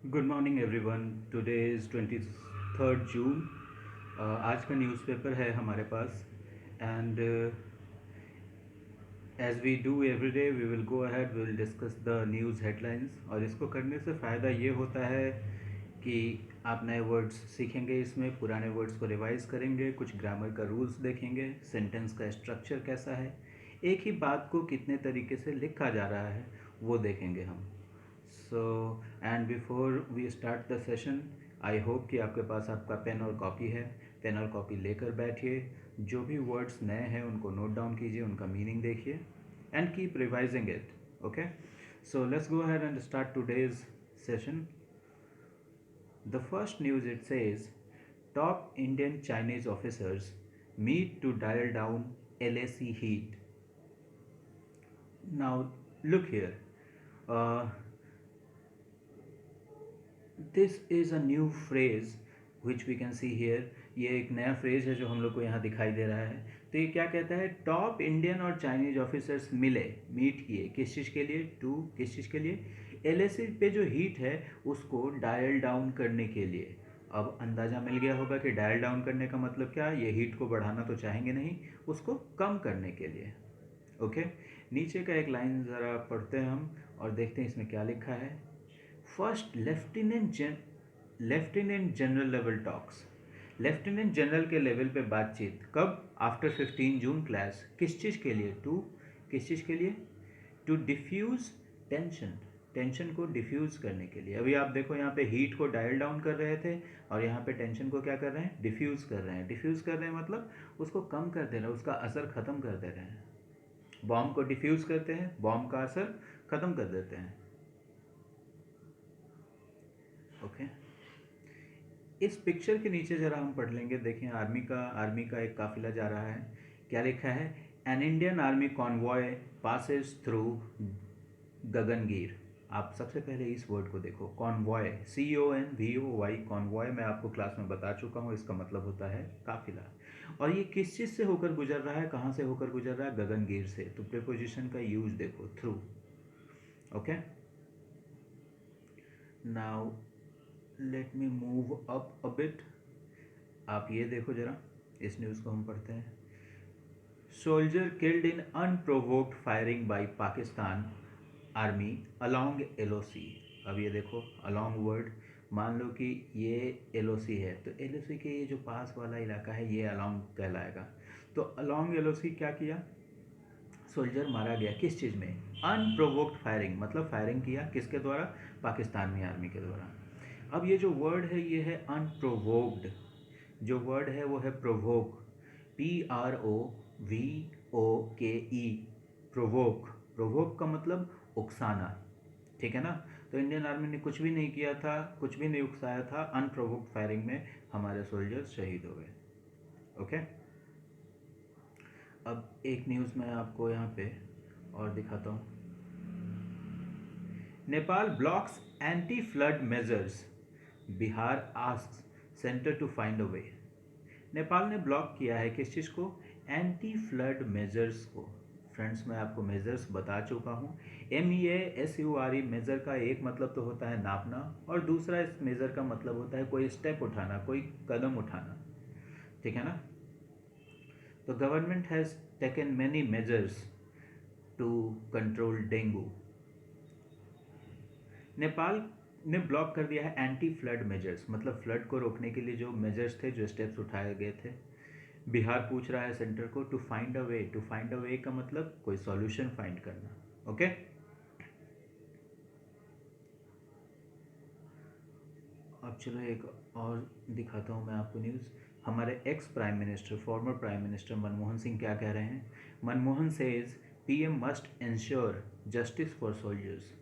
Good morning everyone. Today is 23 June. आज का newspaper है हमारे पास and as we do every day we will go ahead, we will discuss the news headlines. और इसको करने से फ़ायदा ये होता है कि आप नए वर्ड्स सीखेंगे, इसमें पुराने वर्ड्स को रिवाइज करेंगे, कुछ ग्रामर का रूल्स देखेंगे, सेंटेंस का स्ट्रक्चर कैसा है, एक ही बात को कितने तरीके से लिखा जा रहा है वो देखेंगे हम। So and before we start the session, I hope कि आपके पास आपका पेन और कॉपी है। पेन और कॉपी लेकर बैठिए, जो भी वर्ड्स नए हैं उनको नोट डाउन कीजिए, उनका मीनिंग देखिए and keep revising it. Okay, so let's go ahead and start today's session. The first news, it says top Indian Chinese officers meet to dial down LAC heat. Now look here. Uh, this is a new phrase which we can see here. ये एक नया phrase है जो हम लोग को यहाँ दिखाई दे रहा है। तो ये क्या कहता है? टॉप इंडियन और चाइनीज ऑफिसर्स मिले, मीट किए, किस चीज़ के लिए? टू, किस चीज़ के लिए? एलएसी पे जो हीट है उसको डायल डाउन करने के लिए। अब अंदाज़ा मिल गया होगा कि डायल डाउन करने का मतलब क्या? ये हीट को बढ़ाना तो चाहेंगे नहीं, उसको कम करने के लिए। ओके, नीचे का एक लाइन ज़रा पढ़ते हैं हम और देखते हैं इसमें क्या लिखा है। First lieutenant general level talks. Lieutenant general के लेवल पे बातचीत कब? आफ्टर 15 जून क्लास। किस चीज़ के लिए? टू, किस चीज़ के लिए? टू डिफ्यूज़ टेंशन, टेंशन को डिफ्यूज़ करने के लिए। अभी आप देखो यहाँ पे हीट को डायल डाउन कर रहे थे और यहाँ पे टेंशन को क्या कर रहे हैं? डिफ्यूज़ कर रहे हैं। डिफ्यूज़ कर रहे हैं मतलब उसको कम कर दे रहे हैं, उसका असर ख़त्म कर दे रहे हैं। बॉम्ब को डिफ्यूज़ करते हैं, बॉम्ब का असर ख़त्म कर देते हैं। ओके, इस पिक्चर के नीचे ज़रा हम पढ़ लेंगे। देखें, आर्मी का एक काफिला जा रहा है। क्या लिखा है? An Indian army convoy passes through Gagangir. आप सबसे पहले इस वर्ड को देखो, कॉन्वॉय, CONVOY, कॉन्वॉय मैं आपको क्लास में बता चुका हूँ, इसका मतलब होता है काफिला। और ये किस चीज़ से होकर गुजर रहा है? कहाँ से होकर गुजर रहा है? गगनगीर से। तो प्रीपोजिशन का यूज देखो, through. Okay, now let me move up a bit. आप ये देखो जरा, इस न्यूज़ को हम पढ़ते हैं। Soldier killed in unprovoked firing by Pakistan army along LOC। अब ये देखो, अलोंग वर्ड, मान लो कि ये LOC है तो LOC के ये जो पास वाला इलाका है ये अलोंग कहलाएगा। तो अलोंग LOC क्या किया? सोल्जर मारा गया। किस चीज़ में? अनप्रोवोक्ड फायरिंग, मतलब फायरिंग किया किसके द्वारा? पाकिस्तानी आर्मी के द्वारा। अब ये जो वर्ड है ये है अनप्रोवोक्ड। जो वर्ड है वो है प्रोवोक, PROVOKE, प्रोवोक। प्रोवोक का मतलब उकसाना, ठीक है ना? तो इंडियन आर्मी ने कुछ भी नहीं किया था, कुछ भी नहीं उकसाया था। अनप्रोवोक्ड फायरिंग में हमारे सोल्जर्स शहीद हो गए। ओके, अब एक न्यूज़ मैं आपको यहाँ पे और दिखाता हूँ। Nepal blocks anti flood measures, Bihar asks centre to find a way. Nepal ने ब्लॉक किया है किस चीज़ को? एंटी फ्लड मेजर्स को। फ्रेंड्स, मैं आपको मेजर्स बता चुका हूँ। MEASURE मेजर का एक मतलब तो होता है नापना, और दूसरा इस मेजर का मतलब होता है कोई स्टेप उठाना, कोई कदम उठाना, ठीक है ना? तो government has taken many measures to control dengue. Nepal ने ब्लॉक कर दिया है एंटी फ्लड मेजर्स, मतलब फ्लड को रोकने के लिए जो मेजर्स थे, जो स्टेप्स उठाए गए थे। बिहार पूछ रहा है सेंटर को to find a way. To find a way का मतलब कोई सॉल्यूशन फाइंड करना। ओके, अब चलो एक और दिखाता हूँ मैं आपको न्यूज़। हमारे ex prime minister, former prime minister Manmohan Singh क्या कह रहे हैं? Manmohan says PM must ensure justice for soldiers.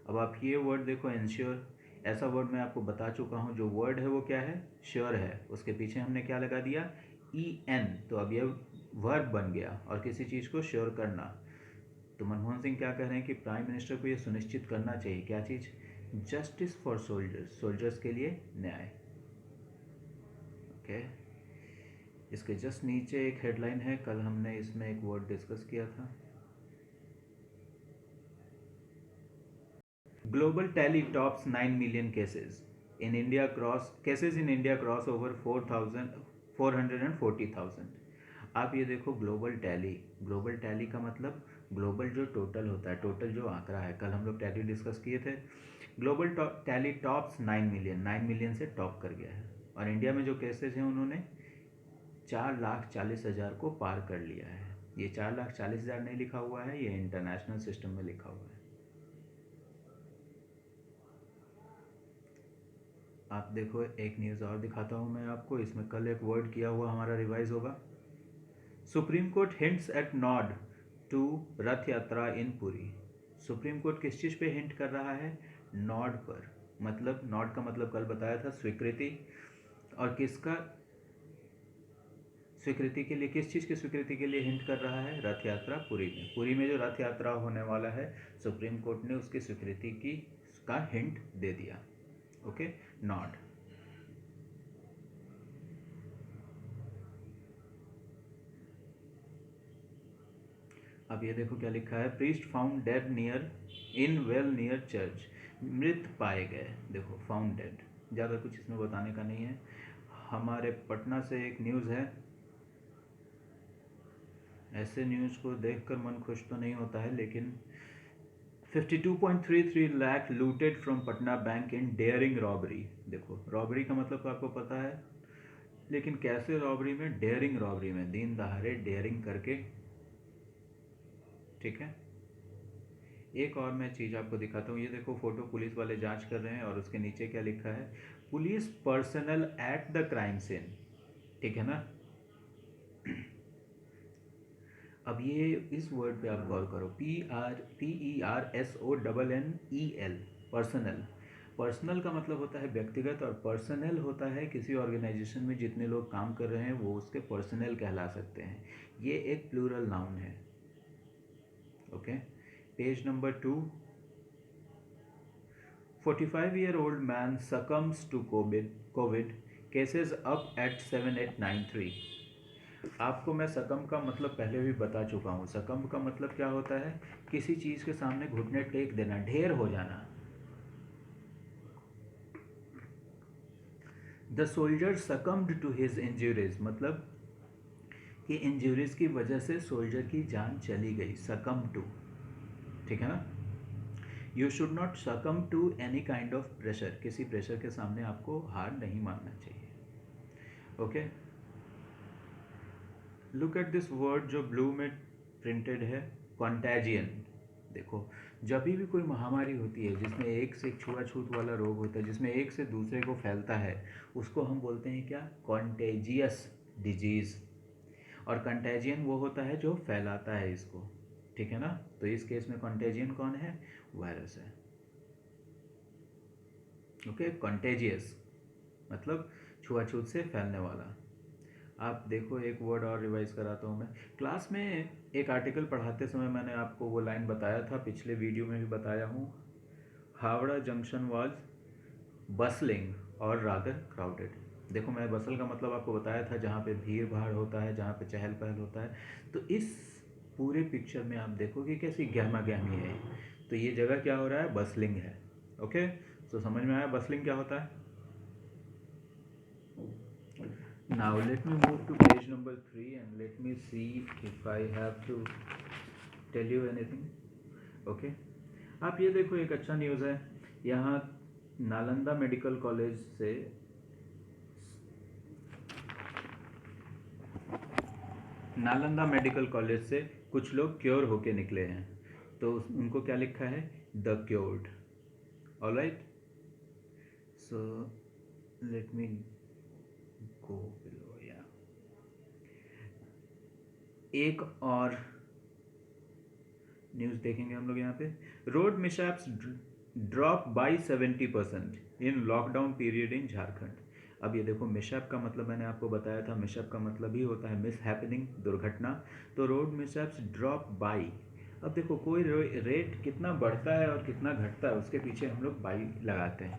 अब आप ये वर्ड देखो, इंश्योर, ऐसा वर्ड मैं आपको बता चुका हूँ। जो वर्ड है वो क्या है? श्योर है। उसके पीछे हमने क्या लगा दिया? EN। तो अब ये वर्ब बन गया, और किसी चीज़ को श्योर करना। तो मनमोहन सिंह क्या कह रहे हैं कि प्राइम मिनिस्टर को ये सुनिश्चित करना चाहिए, क्या चीज़? जस्टिस फॉर सोल्जर्स, सोल्जर्स के लिए न्याय। ओके, इसके जस्ट नीचे एक हेडलाइन है, कल हमने इसमें एक वर्ड डिस्कस किया था। Global tally tops 9 million cases. In India, cross over 440,000. आप ये देखो ग्लोबल टैली का मतलब ग्लोबल जो टोटल होता है, टोटल जो आंकड़ा है, कल हम लोग टैली डिस्कस किए थे। ग्लोबल टैली टॉप्स 9 मिलियन से टॉप कर गया है। और इंडिया में जो केसेस हैं उन्होंने 4,40,000 को पार कर लिया है। ये 4,40,000 नहीं लिखा हुआ है, ये इंटरनेशनल सिस्टम में लिखा हुआ है। आप देखो एक न्यूज़ और दिखाता हूँ मैं आपको, इसमें कल एक वर्ड किया हुआ हमारा रिवाइज होगा। Supreme Court hints at nod to Rath Yatra in Puri. Supreme court किस चीज़ पे हिंट कर रहा है? नॉड पर। मतलब नॉड का मतलब कल बताया था स्वीकृति, और किसका स्वीकृति के लिए, किस चीज़ की स्वीकृति के लिए हिंट कर रहा है? रथ यात्रा पुरी में जो रथ यात्रा होने वाला है, सुप्रीम कोर्ट ने उसकी स्वीकृति की का हिंट दे दिया। Okay, nod. अब ये देखो क्या लिखा है, priest found dead near in well near church. मृत पाए गए। देखो फाउंड डेड, ज़्यादा कुछ इसमें बताने का नहीं है। हमारे पटना से एक न्यूज़ है। ऐसे न्यूज़ को देखकर मन खुश तो नहीं होता है, लेकिन 52.33 lakh looted from Patna bank in daring robbery. देखो रॉबरी का मतलब तो आपको पता है, लेकिन कैसे रॉबरी में? डेयरिंग रॉबरी में, दिन दहाड़े डेयरिंग करके। ठीक है, एक और मैं चीज़ आपको दिखाता हूँ। ये देखो फोटो पुलिस वाले जांच कर रहे हैं, और उसके नीचे क्या लिखा है? Police personnel at the crime scene. ठीक है ना? अब ये इस वर्ड पे आप गौर करो, PERSONNEL, पर्सनल। पर्सनल का मतलब होता है व्यक्तिगत, और पर्सनल होता है किसी ऑर्गेनाइजेशन में जितने लोग काम कर रहे हैं वो उसके पर्सनल कहला सकते हैं। ये एक प्लूरल नाउन है। Okay, page number 2। 45-year-old man succumbs to COVID, cases up at 7893। आपको मैं सकम का मतलब पहले भी बता चुका हूँ। सकम का मतलब क्या होता है? किसी चीज़ के सामने घुटने टेक देना, ढेर हो जाना। The soldier succumbed to his injuries, मतलब कि इंजरीज की वजह से सोल्जर की जान चली गई। सकम टू, ठीक है ना? You should not succumb to any kind of pressure. किसी प्रेशर के सामने आपको हार नहीं मानना चाहिए। Okay, look at this word जो ब्लू में प्रिंटेड है, कॉन्टैजियन। देखो जब भी कोई महामारी होती है जिसमें एक से एक छुआछूत वाला रोग होता है, जिसमें एक से दूसरे को फैलता है, उसको हम बोलते हैं क्या? Contagious disease. और कंटेजियन वो होता है जो फैलाता है इसको। ठीक है ना? तो इस केस में कॉन्टेजियन कौन है? वायरस है। ओके, कॉन्टेजियस मतलब छुआछूत से फैलने वाला। आप देखो एक वर्ड और रिवाइज कराता हूँ मैं। क्लास में एक आर्टिकल पढ़ाते समय मैंने आपको वो लाइन बताया था, पिछले वीडियो में भी बताया हूँ। हावड़ा जंक्शन वाज बसलिंग और रादर क्राउडेड। देखो मैं बसल का मतलब आपको बताया था, जहाँ पे भीड़ भाड़ होता है, जहाँ पे चहल पहल होता है। तो इस पूरे पिक्चर में आप देखो कि कैसी गहमा गहमी है। तो ये जगह क्या हो रहा है? बसलिंग है। ओके, तो समझ में आया बसलिंग क्या होता है? Now let me move to page number 3 and let me see if I have to tell you anything. Okay, आप ये देखो एक अच्छा न्यूज़ है। यहाँ नालंदा मेडिकल कॉलेज से कुछ लोग क्योर होके निकले हैं। तो उनको क्या लिखा है? The cured. Alright, so let me go below. या एक और न्यूज़ देखेंगे हम लोग यहाँ पे। Road mishaps drop by 70% in lockdown period in Jharkhand. अब ये देखो मिसहैप का मतलब मैंने आपको बताया था, मिसहैप का मतलब ही होता है मिस हैपनिंग, दुर्घटना। तो रोड मिसहैप्स ड्रॉप बाई। अब देखो कोई रेट कितना बढ़ता है और कितना घटता है, उसके पीछे हम लोग बाई लगाते हैं।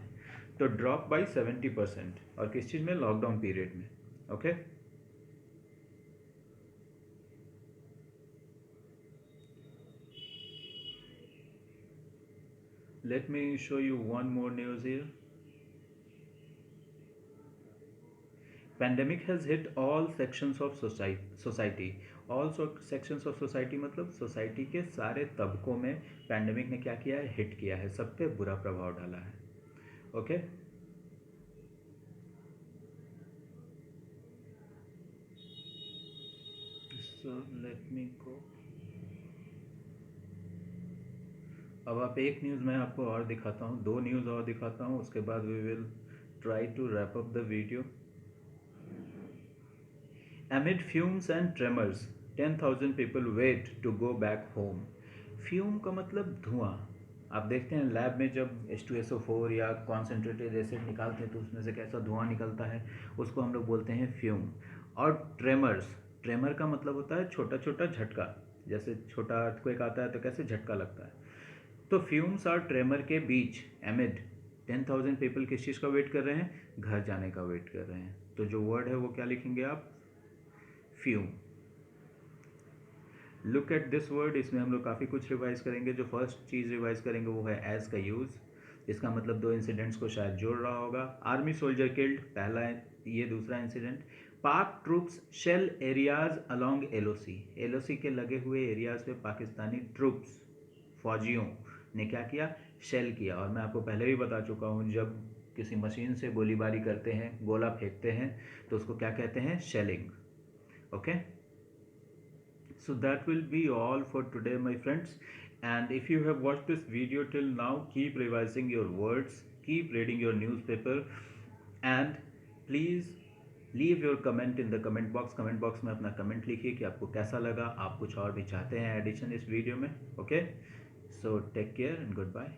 तो ड्रॉप बाई 70%, और किस चीज़ में? लॉकडाउन पीरियड में। Okay, Let me show you one more news here. Pandemic has hit all sections of society. All sections of society मतलब सोसाइटी के सारे तबकों में पैंडमिक ने क्या किया है, हिट किया है, सब पे बुरा प्रभाव डाला है. ओके. सो लेट मी गो. अब आप एक न्यूज़ मैं आपको और दिखाता हूँ, दो न्यूज़ और दिखाता हूँ, उसके बाद we will try to wrap up the video. Amid fumes and tremors, 10,000 people wait to go back home. Fume का मतलब धुआं. आप देखते हैं लैब में जब H2SO4 या कॉन्सेंट्रेटेड एसिड निकालते हैं तो उसमें से कैसा धुआं निकलता है, उसको हम लोग बोलते हैं फ्यूम. और ट्रेमर्स, ट्रेमर का मतलब होता है छोटा छोटा झटका. जैसे छोटा अर्थक्वेक आता है तो कैसे झटका लगता है. तो फ्यूम्स और ट्रेमर के बीच एमिड 10,000 पीपल किस चीज़ का वेट कर रहे हैं, घर जाने का वेट कर रहे हैं. तो जो वर्ड है वो क्या लिखेंगे आप, fume. Look at this word. इसमें हम लोग काफ़ी कुछ रिवाइज करेंगे. जो फर्स्ट चीज़ रिवाइज करेंगे वो है एज का यूज़. इसका मतलब दो इंसिडेंट्स को शायद जोड़ रहा होगा. आर्मी सोल्जर किल्ड, पहला है ये. दूसरा incident, Pak troops shell areas along LOC. LOC के लगे हुए एरियाज पे पाकिस्तानी ट्रूप्स, फौजियों ने क्या किया, शेल किया. और मैं आपको पहले भी बता चुका हूँ, जब किसी मशीन से गोलीबारी करते हैं, गोला फेंकते हैं, तो उसको क्या कहते हैं, shelling. Okay. So that will be all for today, my friends. And if you have watched this video till now, keep revising your words, keep reading your newspaper, and please leave your comment in the comment box. Comment box में अपना comment लिखिए कि आपको कैसा लगा, आप कुछ और भी चाहते हैं एडिशन इस वीडियो में. Okay. So take care and goodbye.